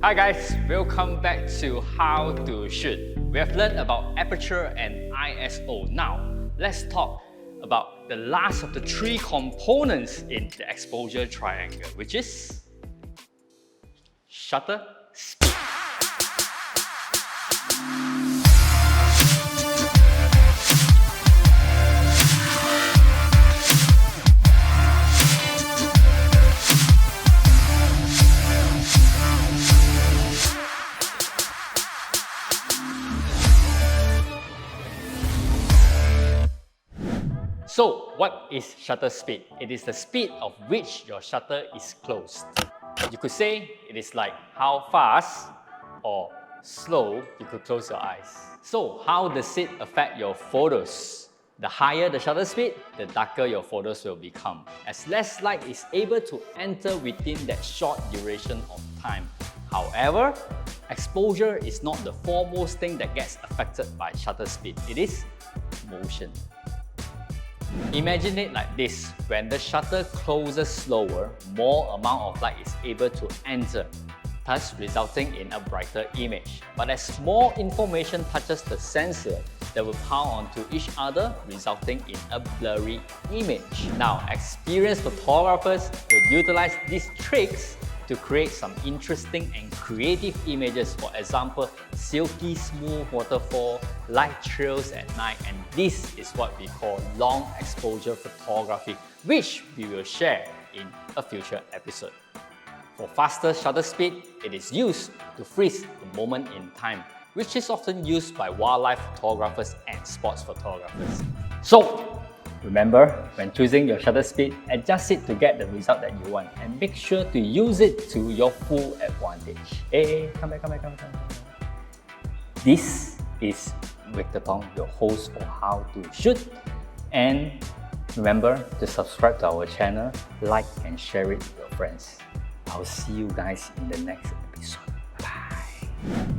Hi guys, welcome back to How to Shoot. We have learned about aperture and ISO. Now, let's talk about the last of the three components in the exposure triangle, which is shutter speed. So, what is shutter speed? It is the speed of which your shutter is closed. You could say it is like how fast or slow you could close your eyes. So, how does it affect your photos? The higher the shutter speed, the darker your photos will become, as less light is able to enter within that short duration of time. However, exposure is not the foremost thing that gets affected by shutter speed. It is motion. Imagine it like this: when the shutter closes slower, more amount of light is able to enter, thus resulting in a brighter image. But as more information touches the sensor, they will pile onto each other, resulting in a blurry image. Now, experienced photographers will utilize these tricks to create some interesting and creative images. For example, silky smooth waterfall, light trails at night, and this is what we call long exposure photography, which we will share in a future episode. For faster shutter speed, it is used to freeze the moment in time, which is often used by wildlife photographers and sports photographers. So, remember, when choosing your shutter speed, adjust it to get the result that you want and make sure to use it to your full advantage. Hey, come back. This is Victor Tong, your host for How to Shoot. And remember to subscribe to our channel, like and share it with your friends. I'll see you guys in the next episode. Bye.